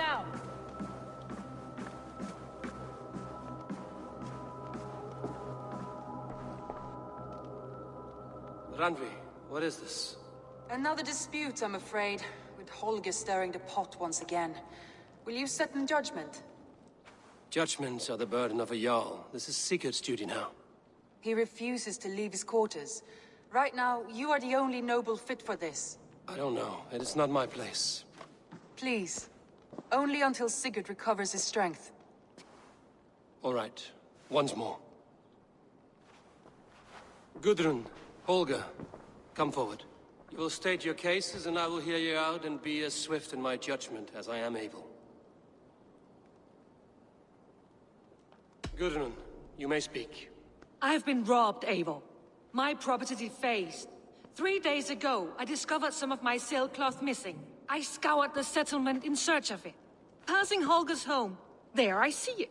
down. Randvi, what is this? Another dispute, I'm afraid, with Holger stirring the pot once again. Will you sit in judgment? Judgments are the burden of a Jarl. This is Sigurd's duty now. He refuses to leave his quarters. Right now, you are the only noble fit for this. I don't know. It is not my place. Please. Only until Sigurd recovers his strength. All right. Once more. Gudrun, Holger, come forward. You will state your cases, and I will hear you out and be as swift in my judgment as I am able. Gudrun, you may speak. I have been robbed, Eivor. My property defaced. 3 days ago, I discovered some of my sailcloth missing. I scoured the settlement in search of it. Passing Holger's home, there I see it.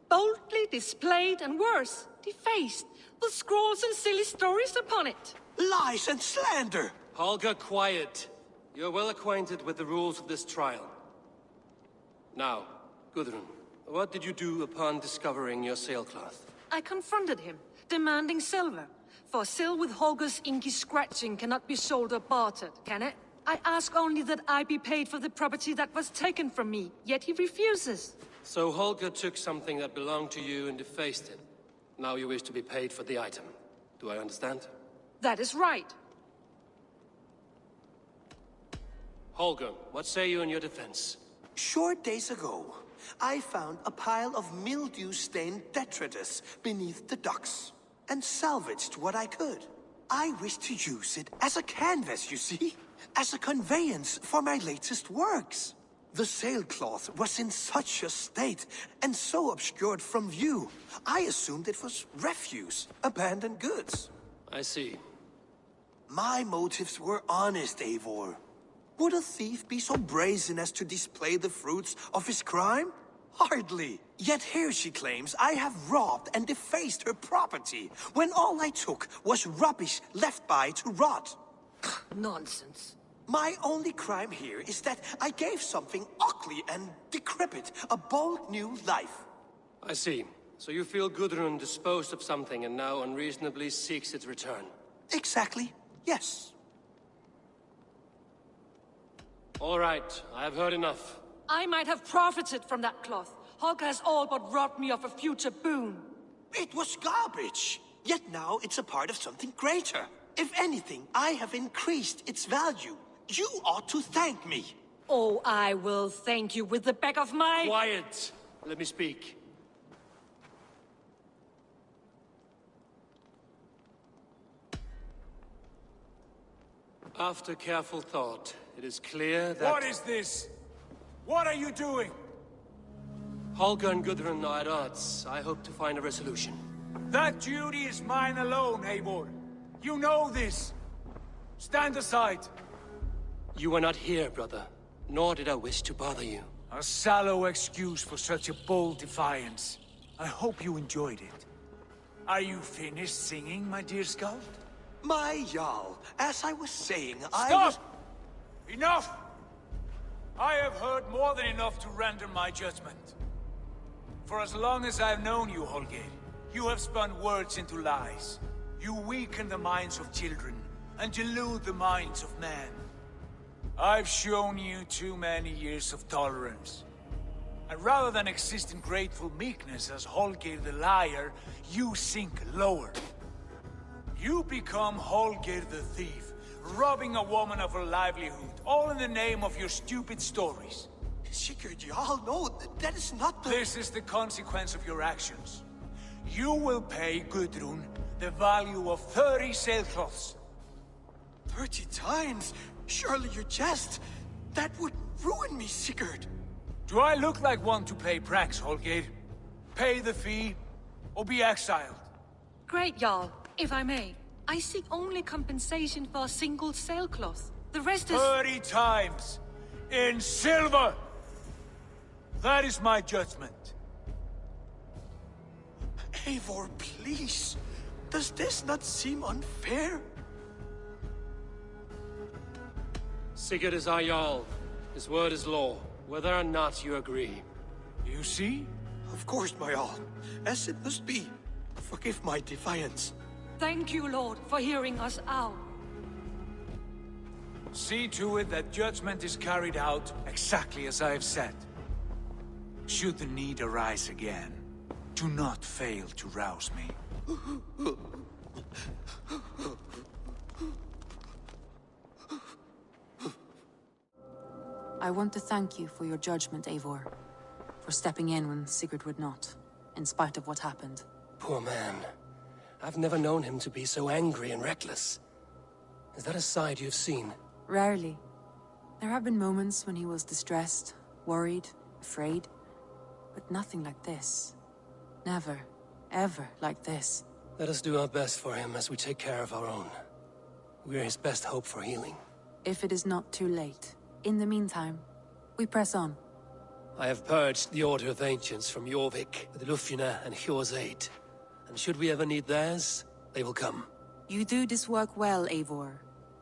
Boldly displayed and worse, defaced, with scrolls and silly stories upon it. Lies and slander! Holger, quiet. You're well acquainted with the rules of this trial. Now, Gudrun, what did you do upon discovering your sailcloth? I confronted him, demanding silver. For sil with Holger's inky scratching cannot be sold or bartered, can it? I ask only that I be paid for the property that was taken from me, yet he refuses. So Holger took something that belonged to you and defaced it. Now you wish to be paid for the item. Do I understand? That is right. Holger, what say you in your defense? Short days ago, I found a pile of mildew-stained detritus beneath the docks, and salvaged what I could. I wished to use it as a canvas, you see? As a conveyance for my latest works. The sailcloth was in such a state, and so obscured from view, I assumed it was refuse, abandoned goods. I see. My motives were honest, Eivor. Would a thief be so brazen as to display the fruits of his crime? Hardly. Yet here she claims I have robbed and defaced her property, when all I took was rubbish left by to rot. Nonsense. My only crime here is that I gave something ugly and decrepit a bold new life. I see. So you feel Gudrun disposed of something and now unreasonably seeks its return? Exactly, yes. All right, I have heard enough. I might have profited from that cloth. Holger has all but robbed me of a future boon. It was garbage. Yet now it's a part of something greater. If anything, I have increased its value. You ought to thank me. Oh, I will thank you with the back of my... Quiet! Let me speak. After careful thought, it is clear that... What is this? What are you doing? Holger and Gudrun are at odds. I hope to find a resolution. That duty is mine alone, Eivor. You know this. Stand aside. You were not here, brother. Nor did I wish to bother you. A sallow excuse for such a bold defiance. I hope you enjoyed it. Are you finished singing, my dear scout? My Jarl, as I was saying, Stop! Enough! I have heard more than enough to render my judgment. For as long as I've known you, Holger, you have spun words into lies. You weaken the minds of children, and delude the minds of men. I've shown you too many years of tolerance. And rather than exist in grateful meekness as Holger the liar, you sink lower. You become Holger the thief, robbing a woman of her livelihood, all in the name of your stupid stories. Sigurd, Jarl, no, that is not the... This is the consequence of your actions. You will pay Gudrun the value of 30 sailcloths. 30 times? Surely you jest. That would ruin me, Sigurd. Do I look like one to pay pranks, Holger? Pay the fee, or be exiled? Great, Jarl. If I may, I seek only compensation for a single sailcloth. The rest is... 30 times! In silver! That is my judgment. Eivor, please. Does this not seem unfair? Sigurd is our Jarl. His word is law. whether or not you agree. You see? Of course, my all. As it must be. Forgive my defiance. Thank you, Lord, for hearing us out. See to it that judgment is carried out exactly as I have said. Should the need arise again, do not fail to rouse me. I want to thank you for your judgment, Eivor. For stepping in when Sigurd would not, in spite of what happened. Poor man. I've never known him to be so angry and reckless. Is that a side you've seen? Rarely. There have been moments when he was distressed, worried, afraid. But nothing like this. Never, ever like this. Let us do our best for him as we take care of our own. We're his best hope for healing. If it is not too late. In the meantime, we press on. I have purged the Order of Ancients from Jorvik with Lufjuna and Hjor's aid. And should we ever need theirs, they will come. You do this work well, Eivor.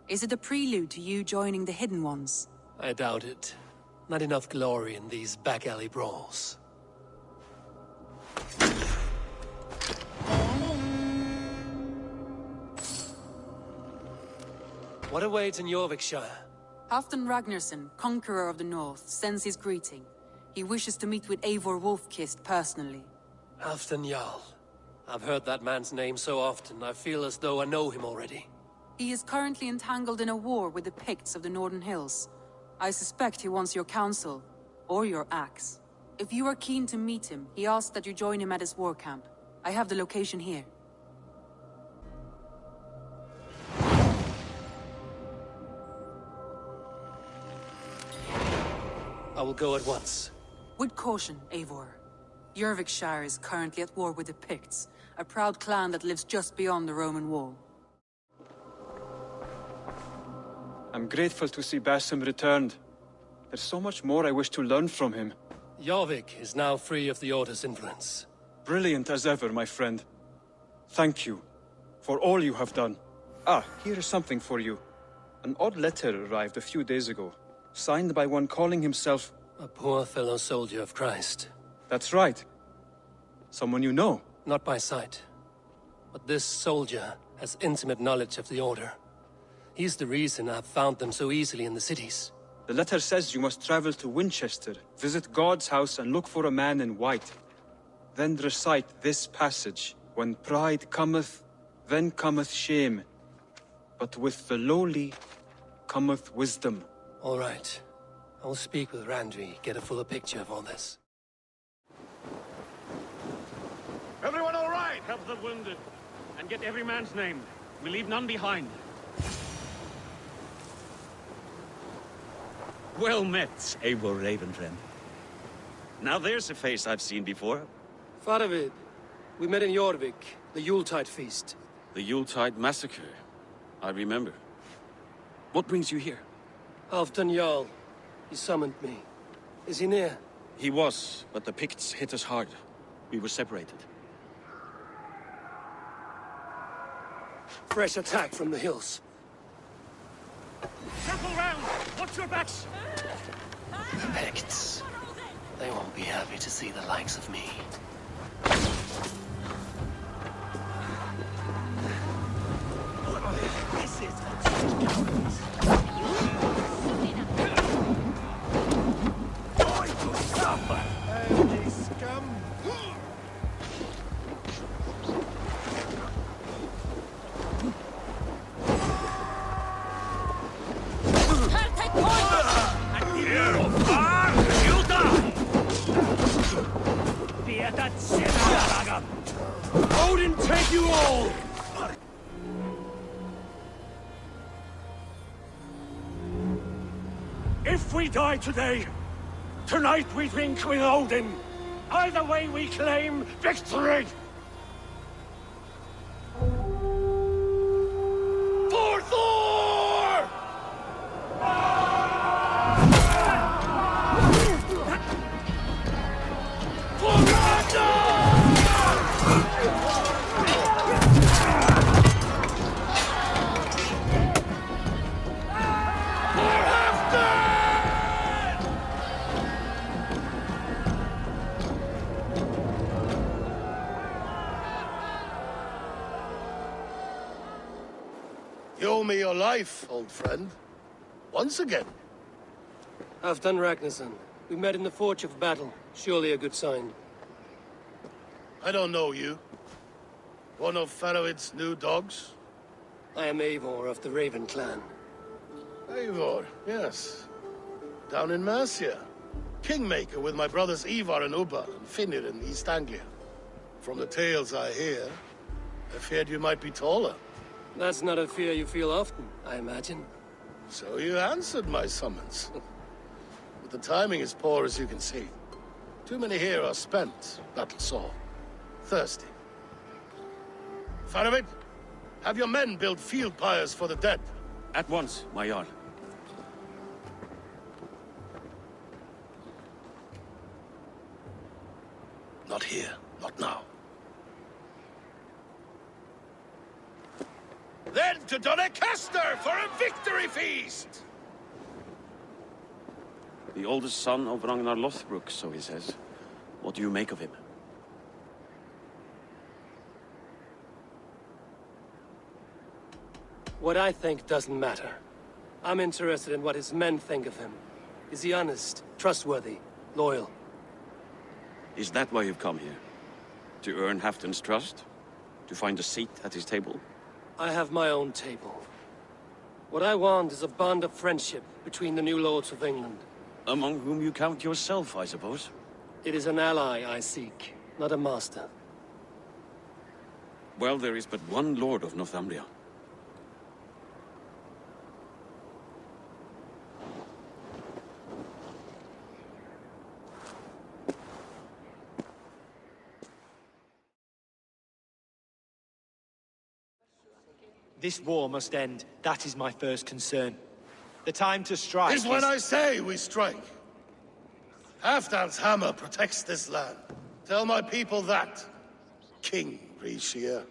Is it a prelude to you joining the Hidden Ones? I doubt it. Not enough glory in these back-alley brawls. What awaits in Jorvikshire? Halfdan Ragnarsson, Conqueror of the North, sends his greeting. He wishes to meet with Eivor Wolfkist personally. Halfdan Jarl. I've heard that man's name so often, I feel as though I know him already. He is currently entangled in a war with the Picts of the Northern Hills. I suspect he wants your counsel, or your axe. If you are keen to meet him, he asks that you join him at his war camp. I have the location here. I will go at once. With caution, Eivor. Jorvikshire is currently at war with the Picts, a proud clan that lives just beyond the Roman wall. I'm grateful to see Basim returned. There's so much more I wish to learn from him. Jorvik is now free of the Order's influence. Brilliant as ever, my friend. Thank you for all you have done. Ah, here is something for you. An odd letter arrived a few days ago, signed by one calling himself... A poor fellow soldier of Christ. That's right. Someone you know. Not by sight. But this soldier has intimate knowledge of the Order. He's the reason I've found them so easily in the cities. The letter says you must travel to Winchester, visit God's house and look for a man in white. Then recite this passage. When pride cometh, then cometh shame. But with the lowly cometh wisdom. All right. I will speak with Randvi, get a fuller picture of all this. Everyone all right? Help the wounded. And get every man's name. We leave none behind. Well met, Eivor Ravenfriend. Now there's a face I've seen before. Faravid, we met in Jorvik, the Yuletide feast. The Yuletide massacre. I remember. What brings you here? Halfdan Jarl. He summoned me. Is he near? He was, but the Picts hit us hard. We were separated. Fresh attack from the hills. Circle round! Watch your backs! The Picts. They won't be happy to see the likes of me. This is going to suffer! Hey, scum! Odin take you all! If we die today, tonight we drink with Odin. Either way we claim victory! For Thor! For Ragnar! For Halfdan! You owe me your life, old friend. Once again. Halfdan Ragnarsson. We met in the Forge of Battle. Surely a good sign. I don't know you. One of Faroid's new dogs? I am Eivor of the Raven clan. Eivor, yes. Down in Mercia. Kingmaker with my brothers Ivar and Ubba and Finnr in East Anglia. From the tales I hear, I feared you might be taller. That's not a fear you feel often, I imagine. So you answered my summons. But the timing is poor, as you can see. Too many here are spent, battle-sore, thirsty. Faroid, have your men build field pyres for the dead. At once, my Jarl. Not here, not now. Then to Doncaster for a victory feast! The oldest son of Ragnar Lothbrok, so he says. What do you make of him? What I think doesn't matter. I'm interested in what his men think of him. Is he honest, trustworthy, loyal? Is that why you've come here? To earn Halfdan's trust? To find a seat at his table? I have my own table. What I want is a bond of friendship between the new lords of England. Among whom you count yourself, I suppose? It is an ally I seek, not a master. Well, there is but one lord of Northumbria. This war must end. That is my first concern. The time to strike is when I say we strike. Halfdan's hammer protects this land. Tell my people that, King Rishia.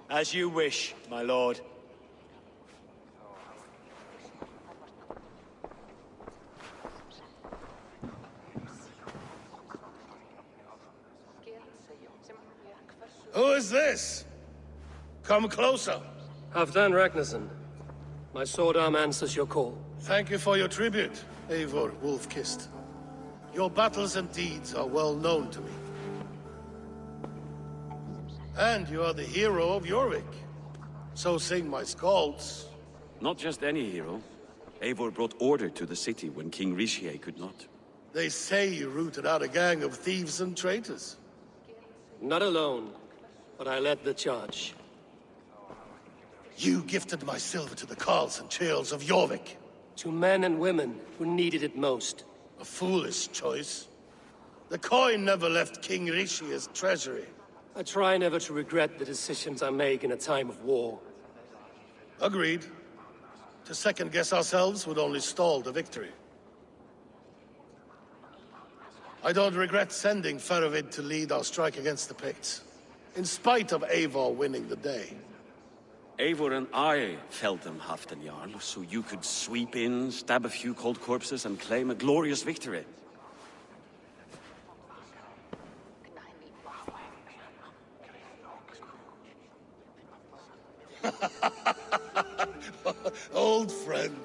As you wish, my lord. Who is this? Come closer. Halfdan Ragnarsson. My sword arm answers your call. Thank you for your tribute, Eivor Wolf-Kissed. Your battles and deeds are well known to me. And you are the hero of Jorvik. So sing my skalds. Not just any hero. Eivor brought order to the city when King Rishie could not. They say you rooted out a gang of thieves and traitors. Not alone, but I led the charge. You gifted my silver to the carls and churls of Jorvik. To men and women who needed it most. A foolish choice. The coin never left King Rishia's treasury. I try never to regret the decisions I make in a time of war. Agreed. To second-guess ourselves would only stall the victory. I don't regret sending Farovid to lead our strike against the Picts, in spite of Eivor winning the day. Eivor and I felled them, Halfdan Jarl, so you could sweep in, stab a few cold corpses, and claim a glorious victory. Old friend,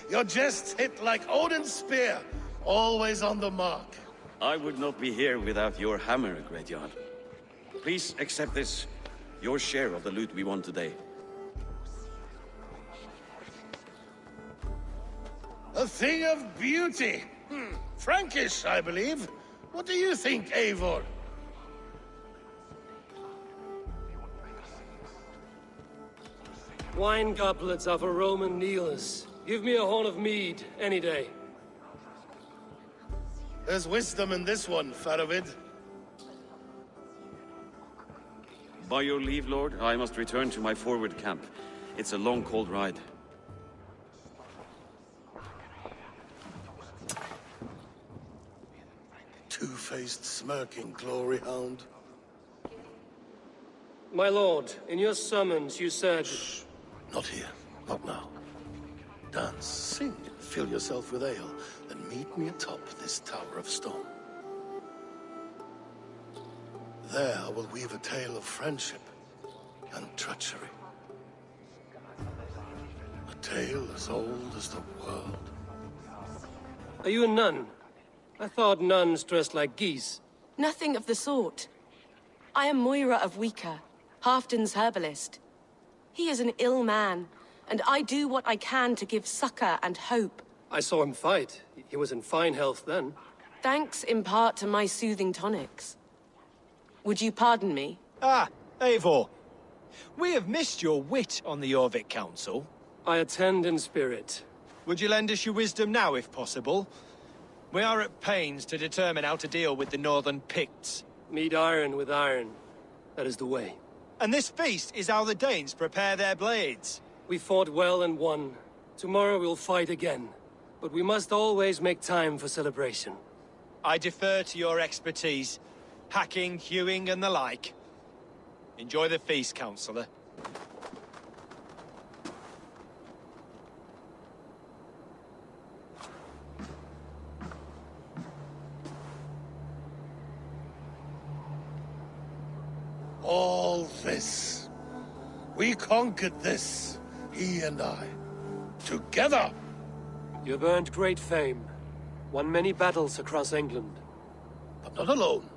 your jests hit like Odin's spear, always on the mark. I would not be here without your hammer, Great Jarl. Please accept this, your share of the loot we won today. A thing of beauty. Frankish, I believe. What do you think, Eivor? Wine goblets are for Roman kneelers. Give me a horn of mead, any day. There's wisdom in this one, Farovid. By your leave, Lord, I must return to my forward camp. It's a long, cold ride. Two-faced, smirking glory hound. My lord, in your summons you said... Shh. Not here. Not now. Dance, sing, and fill yourself with ale, then meet me atop this tower of stone. There I will weave a tale of friendship, and treachery. A tale as old as the world. Are you a nun? I thought nuns dressed like geese. Nothing of the sort. I am Moira of Wika, Halfdan's herbalist. He is an ill man, and I do what I can to give succor and hope. I saw him fight. He was in fine health then. Thanks in part to my soothing tonics. Would you pardon me? Ah, Eivor. We have missed your wit on the Jorvik Council. I attend in spirit. Would you lend us your wisdom now, if possible? We are at pains to determine how to deal with the Northern Picts. Meet iron with iron. That is the way. And this feast is how the Danes prepare their blades. We fought well and won. Tomorrow we'll fight again. But we must always make time for celebration. I defer to your expertise. Hacking, hewing, and the like. Enjoy the feast, Councillor. All this. We conquered this, he and I. Together! You've earned great fame. Won many battles across England. But not alone.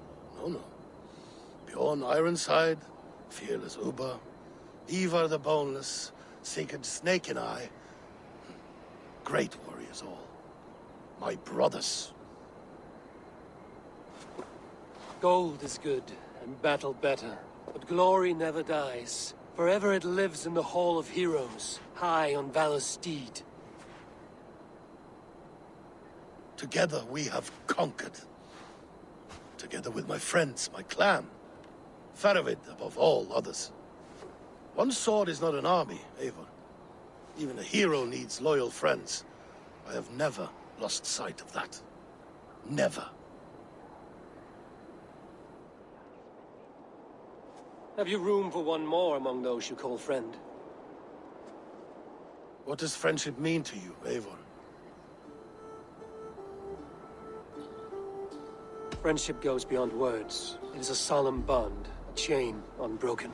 No. Bjorn Ironside, fearless Uber, Ivar the Boneless, Sigurd Snake and I. Great warriors all. My brothers. Gold is good, and battle better. But glory never dies. Forever it lives in the Hall of Heroes, high on Valor's steed. Together we have conquered. Together with my friends, my clan. Faravid above all others. One sword is not an army, Eivor. Even a hero needs loyal friends. I have never lost sight of that. Never. Have you room for one more among those you call friend? What does friendship mean to you, Eivor? Friendship goes beyond words. It is a solemn bond, a chain unbroken.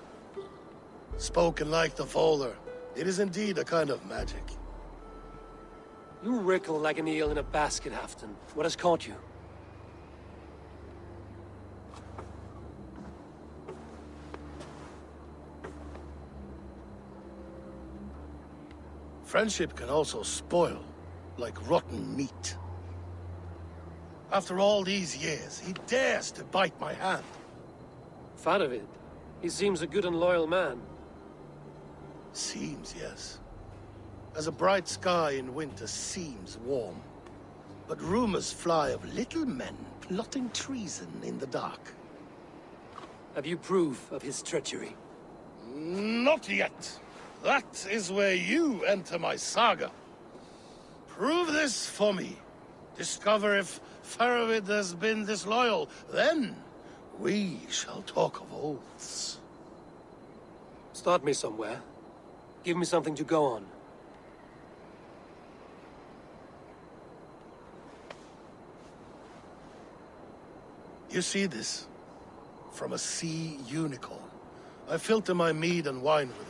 Spoken like the Fowler, it is indeed a kind of magic. You wriggle like an eel in a basket, Halfdan. What has caught you? Friendship can also spoil, like rotten meat. After all these years, he dares to bite my hand. Faravid. He seems a good and loyal man. Seems, yes. As a bright sky in winter seems warm. But rumors fly of little men plotting treason in the dark. Have you proof of his treachery? Not yet. That is where you enter my saga. Prove this for me. Discover if Faravid has been disloyal. Then we shall talk of oaths. Start me somewhere. Give me something to go on. You see this? From a sea unicorn. I filter my mead and wine with it.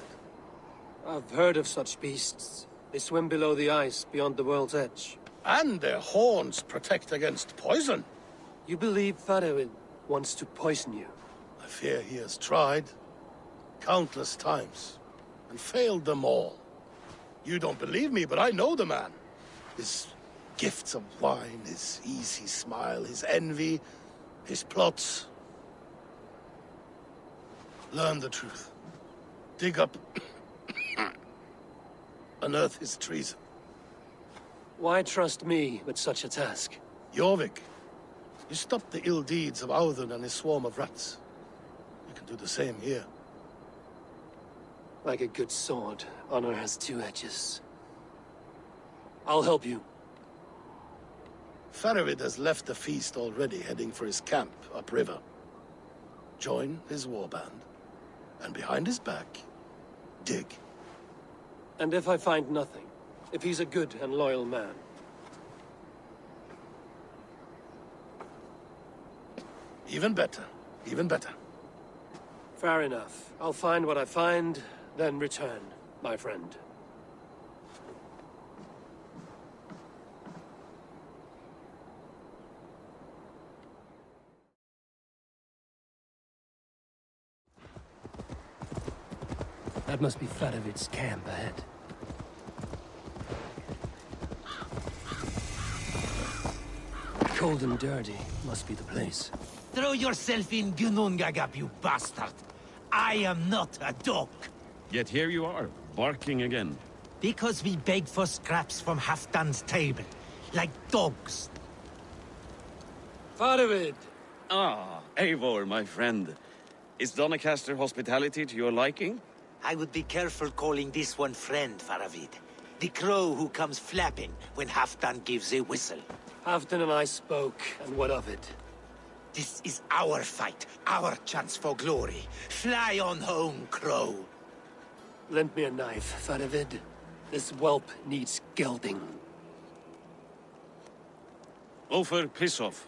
I've heard of such beasts. They swim below the ice, beyond the world's edge. And their horns protect against poison. You believe Faravid wants to poison you? I fear he has tried. Countless times. And failed them all. You don't believe me, but I know the man. His gifts of wine, his easy smile, his envy, his plots. Learn the truth. Dig up... unearth his treason. Why trust me with such a task? Jorvik, you stopped the ill deeds of Audun and his swarm of rats. You can do the same here. Like a good sword, honor has two edges. I'll help you. Faravid has left the feast already, heading for his camp upriver. Join his warband, and behind his back, dig. And if I find nothing? If he's a good and loyal man? Even better. Even better. Fair enough. I'll find what I find, then return, my friend. That must be Faravid's camp ahead. Cold and dirty must be the place. Throw yourself in Gunungagap, you bastard! I am not a dog! Yet here you are, barking again. Because we beg for scraps from Halfdan's table, like dogs. Faravid! Ah, Eivor, my friend. Is Doncaster hospitality to your liking? I would be careful calling this one friend, Faravid. The crow who comes flapping when Halfdan gives a whistle. Halfdan and I spoke, and what of it? This is our fight, our chance for glory. Fly on home, crow. Lend me a knife, Faravid. This whelp needs gelding. Ofer, piss off.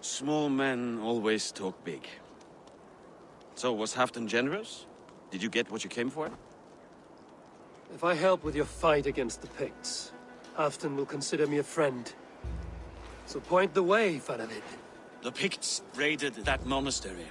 Small men always talk big. So, was Halfdan generous? Did you get what you came for? If I help with your fight against the Picts, Halfdan will consider me a friend. So point the way, Faravid. The Picts raided that monastery.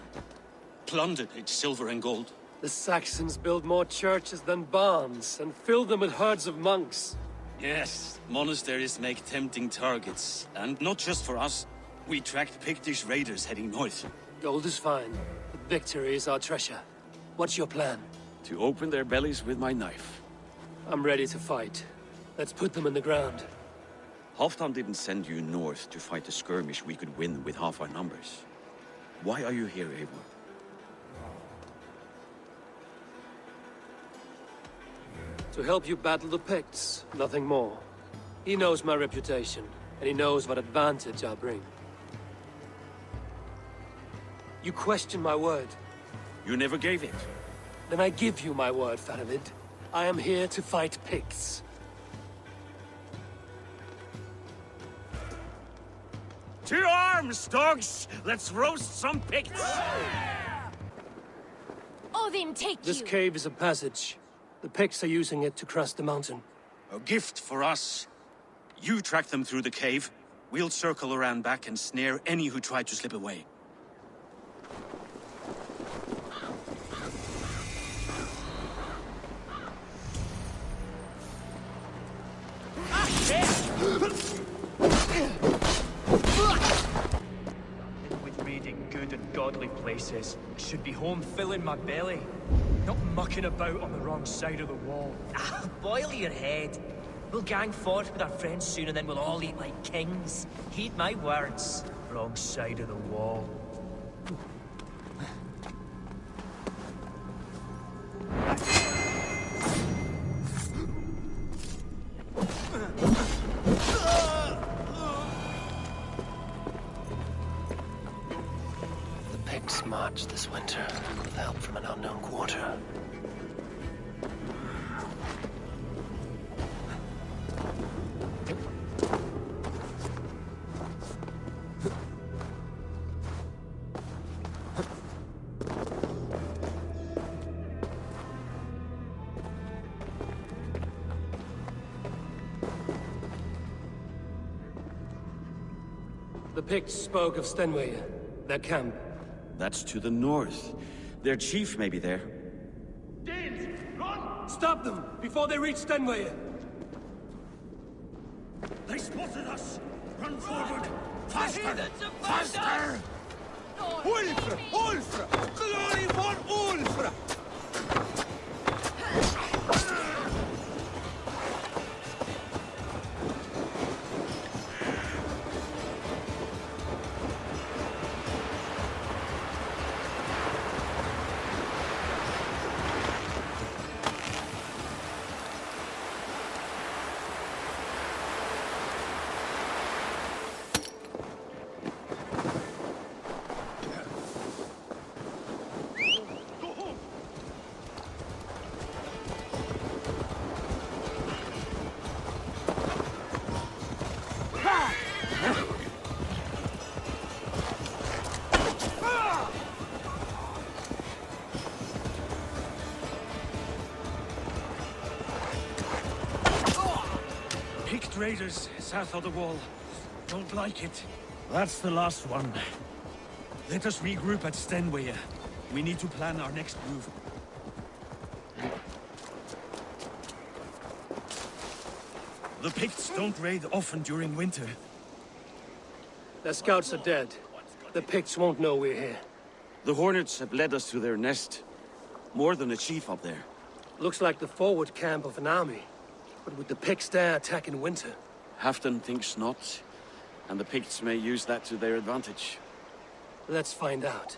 Plundered its silver and gold. The Saxons build more churches than barns, and fill them with herds of monks. Yes, monasteries make tempting targets. And not just for us. We tracked Pictish raiders heading north. Gold is fine, but victory is our treasure. What's your plan? To open their bellies with my knife. I'm ready to fight. Let's put them in the ground. Halfdan didn't send you north to fight a skirmish we could win with half our numbers. Why are you here, Eivor? To help you battle the Picts, nothing more. He knows my reputation, and he knows what advantage I'll bring. You question my word. You never gave it. Then I give you my word, Faravid. I am here to fight Picts. To arms, dogs! Let's roast some Picts! Odin, take This you! cave is a passage. The Picts are using it to cross the mountain. A gift for us. You track them through the cave. We'll circle around back and snare any who try to slip away. With raiding good and godly places, I should be home filling my belly, not mucking about on the wrong side of the wall. Boil your head. We'll gang forth with our friends soon and then we'll all eat like kings. Heed my words. Wrong side of the wall. The Picts march this winter with help from an unknown quarter. The Picts spoke of Stenway, their camp. That's to the north. Their chief may be there. Danes, run! Stop them before they reach Stenway. They spotted us! Run forward! Faster! Faster! Ulfr! Ulfr! Glory for Ulfr! Picked raiders south of the wall. Don't like it. That's the last one. Let us regroup at Stenway. We need to plan our next move. The Picts don't raid often during winter. Their scouts are dead. The Picts won't know we're here. The Hornets have led us to their nest. More than a chief up there. Looks like the forward camp of an army. But would the Picts dare attack in winter? Halfdan thinks not. And the Picts may use that to their advantage. Let's find out.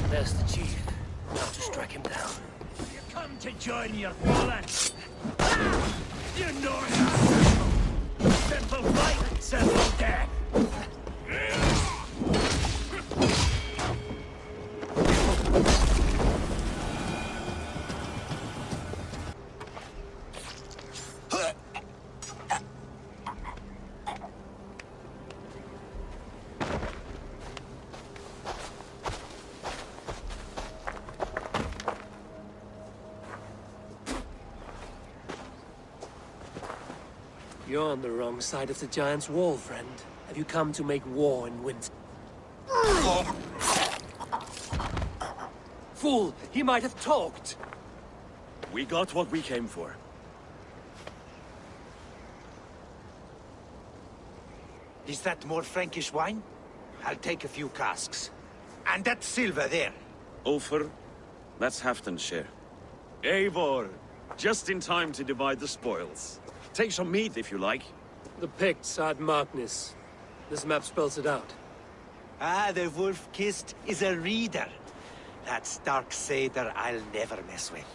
There's the chief. Now to strike him down. You come to join your fallen. You know that. Simple fight, simple death. You're on the wrong side of the Giant's wall, friend. Have you come to make war in winter? Fool! He might have talked! We got what we came for. Is that more Frankish wine? I'll take a few casks. And that silver there. Ulfr, that's Halfdan's share. Eivor, just in time to divide the spoils. Take some meat if you like. The Picts are at Magnus. This map spells it out. Ah, the wolf-kissed is a reader. That stark satyr I'll never mess with.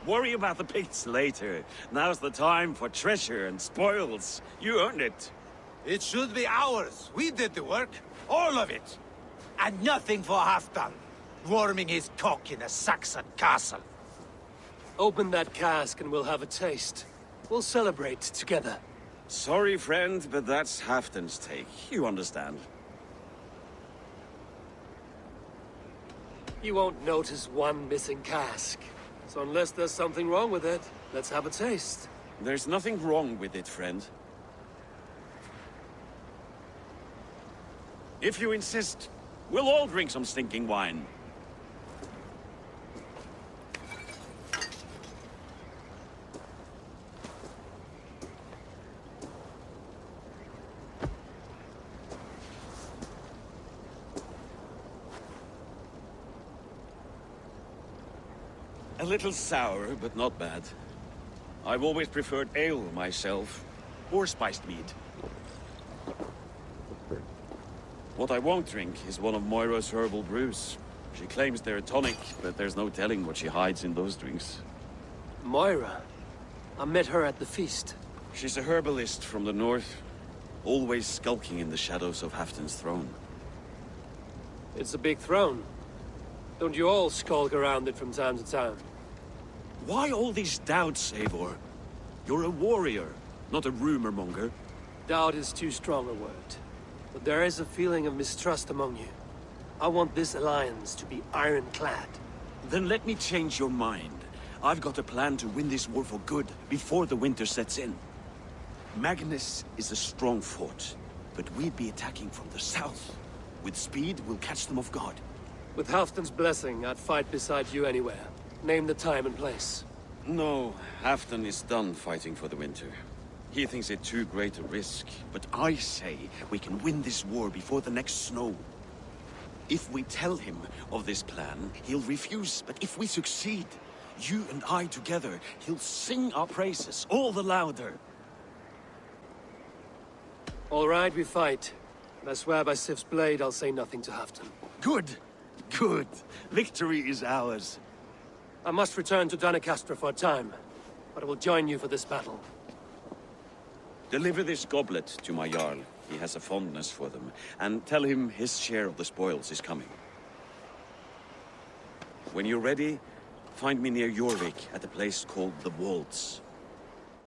Worry about the Picts later. Now's the time for treasure and spoils. You earned it. It should be ours. We did the work. All of it. And nothing for Halfdan, warming his cock in a Saxon castle. Open that cask and we'll have a taste. We'll celebrate together. Sorry, friend, but that's Halfdan's take. You understand. You won't notice one missing cask. So unless there's something wrong with it, let's have a taste. There's nothing wrong with it, friend. If you insist, we'll all drink some stinking wine. A little sour, but not bad. I've always preferred ale myself, or spiced mead. What I won't drink is one of Moira's herbal brews. She claims they're a tonic, but there's no telling what she hides in those drinks. Moira? I met her at the feast. She's a herbalist from the north, always skulking in the shadows of Halfdan's throne. It's a big throne. Don't you all skulk around it from time to time? Why all these doubts, Eivor? You're a warrior, not a rumor monger. Doubt is too strong a word. But there is a feeling of mistrust among you. I want this alliance to be ironclad. Then let me change your mind. I've got a plan to win this war for good, before the winter sets in. Magnus is a strong fort, but we'd be attacking from the south. With speed, we'll catch them off guard. With Halfdan's blessing, I'd fight beside you anywhere. Name the time and place. No, Halfdan is done fighting for the winter. He thinks it too great a risk, but I say we can win this war before the next snow. If we tell him of this plan, he'll refuse, but if we succeed, you and I together, he'll sing our praises all the louder. All right, we fight. And I swear by Sif's blade, I'll say nothing to Halfdan. Good. Good. Victory is ours. I must return to Doncaster for a time, but I will join you for this battle. Deliver this goblet to my Jarl. He has a fondness for them. And tell him his share of the spoils is coming. When you're ready, find me near Jorvik at a place called the Waltz.